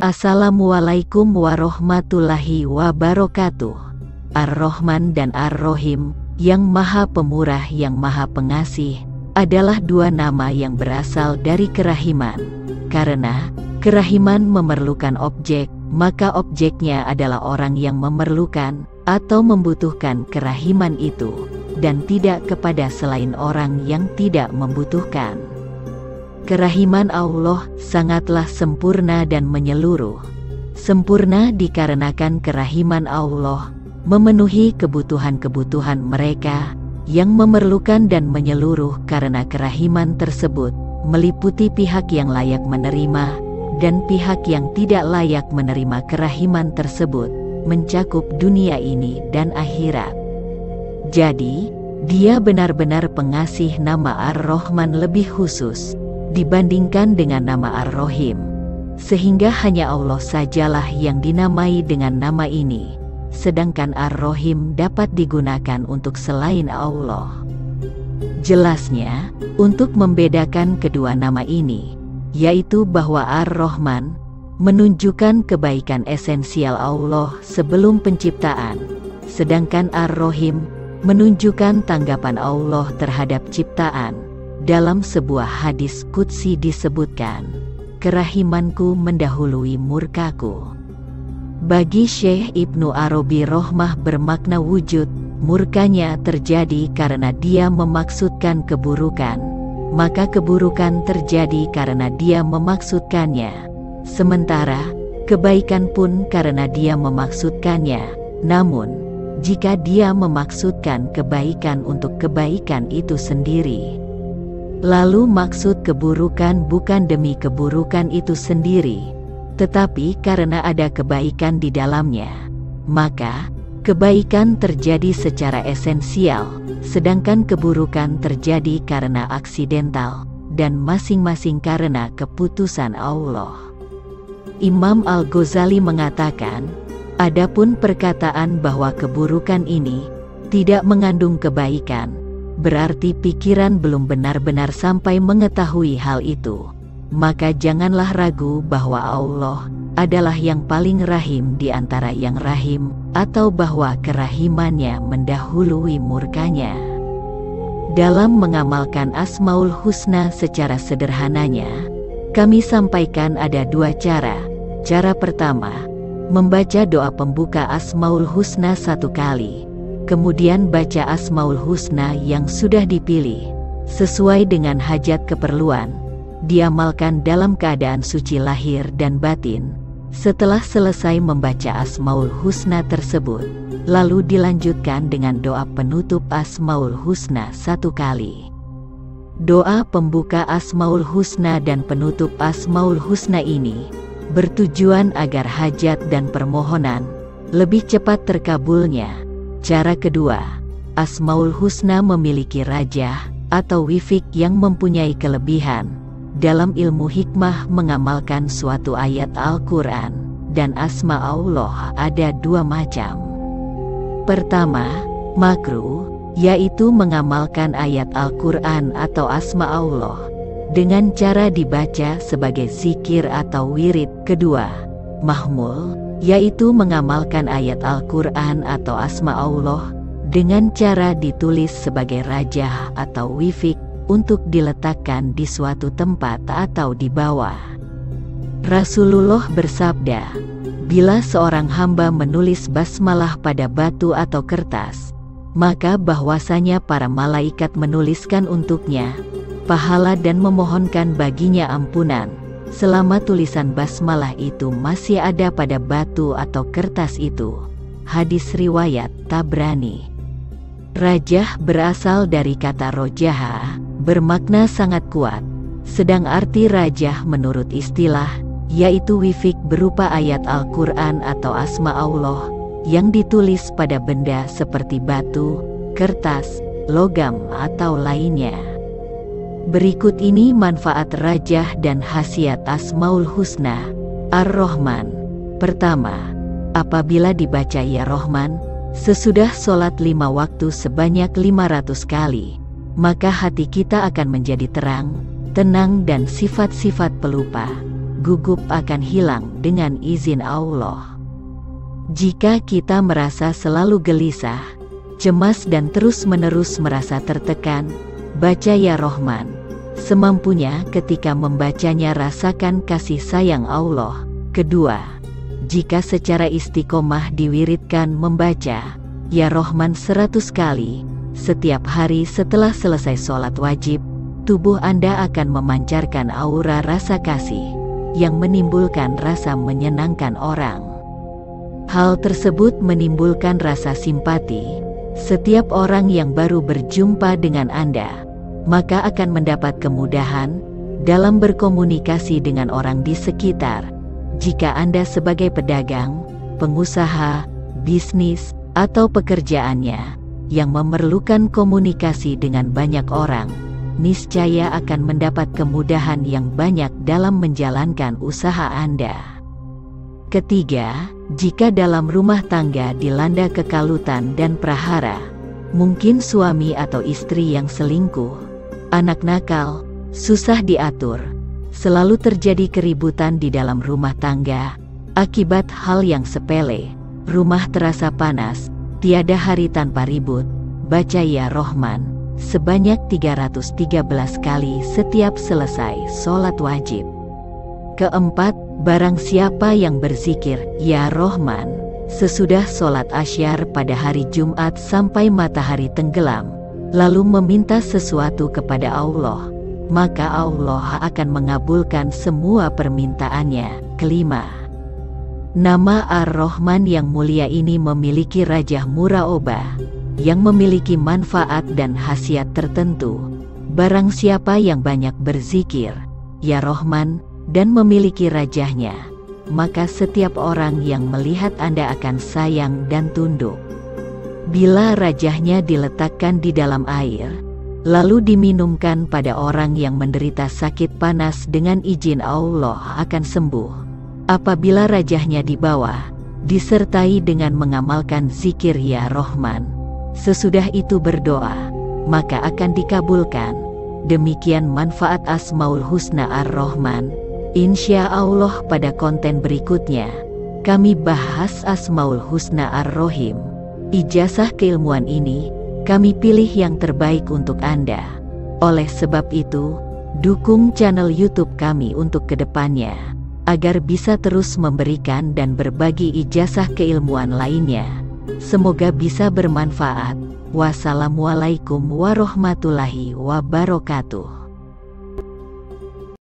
Assalamualaikum warahmatullahi wabarakatuh. Ar-Rahman dan Ar-Rahim, yang Maha Pemurah yang Maha Pengasih, adalah dua nama yang berasal dari kerahiman. Karena kerahiman memerlukan objek, maka objeknya adalah orang yang memerlukan atau membutuhkan kerahiman itu, dan tidak kepada selain orang yang tidak membutuhkan. Kerahiman Allah sangatlah sempurna dan menyeluruh. Sempurna dikarenakan kerahiman Allah memenuhi kebutuhan-kebutuhan mereka yang memerlukan dan menyeluruh, karena kerahiman tersebut meliputi pihak yang layak menerima dan pihak yang tidak layak menerima kerahiman tersebut, mencakup dunia ini dan akhirat. Jadi, Dia benar-benar pengasih. Nama Ar-Rahman lebih khusus dibandingkan dengan nama Ar-Rahim, sehingga hanya Allah sajalah yang dinamai dengan nama ini, sedangkan Ar-Rahim dapat digunakan untuk selain Allah. Jelasnya, untuk membedakan kedua nama ini, yaitu bahwa Ar-Rahman menunjukkan kebaikan esensial Allah sebelum penciptaan, sedangkan Ar-Rahim menunjukkan tanggapan Allah terhadap ciptaan. Dalam sebuah hadis qudsi disebutkan, kerahimanku mendahului murkaku. Bagi Syekh Ibnu Arabi Rohmah bermakna wujud, murkanya terjadi karena dia memaksudkan keburukan, maka keburukan terjadi karena dia memaksudkannya. Sementara, kebaikan pun karena dia memaksudkannya. Namun, jika dia memaksudkan kebaikan untuk kebaikan itu sendiri, lalu maksud keburukan bukan demi keburukan itu sendiri, tetapi karena ada kebaikan di dalamnya, maka kebaikan terjadi secara esensial, sedangkan keburukan terjadi karena aksidental, dan masing-masing karena keputusan Allah. Imam Al-Ghazali mengatakan, adapun perkataan bahwa keburukan ini tidak mengandung kebaikan, berarti pikiran belum benar-benar sampai mengetahui hal itu. Maka janganlah ragu bahwa Allah adalah yang paling rahim di antara yang rahim, atau bahwa kerahimannya mendahului murkanya. Dalam mengamalkan Asmaul Husna secara sederhananya, kami sampaikan ada dua cara. Cara pertama, membaca doa pembuka Asmaul Husna 1 kali. Kemudian baca Asmaul Husna yang sudah dipilih, sesuai dengan hajat keperluan, diamalkan dalam keadaan suci lahir dan batin. Setelah selesai membaca Asmaul Husna tersebut, lalu dilanjutkan dengan doa penutup Asmaul Husna 1 kali. Doa pembuka Asmaul Husna dan penutup Asmaul Husna ini bertujuan agar hajat dan permohonan lebih cepat terkabulnya. Cara kedua, Asmaul Husna memiliki rajah atau wifik yang mempunyai kelebihan. Dalam ilmu hikmah mengamalkan suatu ayat Al-Quran, dan asma Allah ada dua macam. Pertama, makruh, yaitu mengamalkan ayat Al-Quran atau asma Allah dengan cara dibaca sebagai zikir atau wirid. Kedua, mahmul, yaitu mengamalkan ayat Al-Quran atau asma Allah dengan cara ditulis sebagai rajah atau wifik untuk diletakkan di suatu tempat atau di bawah. Rasulullah bersabda, bila seorang hamba menulis basmalah pada batu atau kertas, maka bahwasanya para malaikat menuliskan untuknya pahala dan memohonkan baginya ampunan, selama tulisan basmalah itu masih ada pada batu atau kertas itu. Hadis riwayat Tabrani. Rajah berasal dari kata rojaha, bermakna sangat kuat. Sedang arti rajah menurut istilah, yaitu wifik berupa ayat Al-Quran atau asma Allah, yang ditulis pada benda seperti batu, kertas, logam atau lainnya. Berikut ini manfaat rajah dan khasiat Asmaul Husna Ar-Rahman. Pertama, apabila dibaca ya Rahman sesudah sholat 5 waktu sebanyak 500 kali, maka hati kita akan menjadi terang, tenang dan sifat-sifat pelupa, gugup akan hilang dengan izin Allah. Jika kita merasa selalu gelisah, cemas dan terus-menerus merasa tertekan, baca Ya Rohman. Semampunya ketika membacanya rasakan kasih sayang Allah. Kedua, jika secara istiqomah diwiridkan membaca Ya Rohman 100 kali, setiap hari setelah selesai sholat wajib, tubuh Anda akan memancarkan aura rasa kasih yang menimbulkan rasa menyenangkan orang. Hal tersebut menimbulkan rasa simpati. Setiap orang yang baru berjumpa dengan Anda, maka akan mendapat kemudahan dalam berkomunikasi dengan orang di sekitar. Jika Anda sebagai pedagang, pengusaha, bisnis, atau pekerjaannya yang memerlukan komunikasi dengan banyak orang, niscaya akan mendapat kemudahan yang banyak dalam menjalankan usaha Anda. Ketiga, jika dalam rumah tangga dilanda kekalutan dan prahara, mungkin suami atau istri yang selingkuh, anak nakal, susah diatur, selalu terjadi keributan di dalam rumah tangga, akibat hal yang sepele, rumah terasa panas, tiada hari tanpa ribut, baca Ya Rohman sebanyak 313 kali setiap selesai sholat wajib. Keempat, barang siapa yang berzikir Ya Rohman sesudah sholat asyar pada hari Jumat sampai matahari tenggelam, lalu meminta sesuatu kepada Allah, maka Allah akan mengabulkan semua permintaannya. Kelima, nama Ar-Rahman yang mulia ini memiliki rajah muraobah yang memiliki manfaat dan khasiat tertentu. Barang siapa yang banyak berzikir Ya Rohman dan memiliki rajahnya, maka setiap orang yang melihat Anda akan sayang dan tunduk. Bila rajahnya diletakkan di dalam air, lalu diminumkan pada orang yang menderita sakit panas, dengan izin Allah akan sembuh. Apabila rajahnya di bawah, disertai dengan mengamalkan zikir Ya Rohman, sesudah itu berdoa, maka akan dikabulkan. Demikian manfaat Asmaul Husna Ar-Rahman. Insya Allah pada konten berikutnya, kami bahas Asmaul Husna Ar-Rahim. Ijazah keilmuan ini, kami pilih yang terbaik untuk Anda. Oleh sebab itu, dukung channel YouTube kami untuk kedepannya, agar bisa terus memberikan dan berbagi ijazah keilmuan lainnya. Semoga bisa bermanfaat. Wassalamualaikum warahmatullahi wabarakatuh.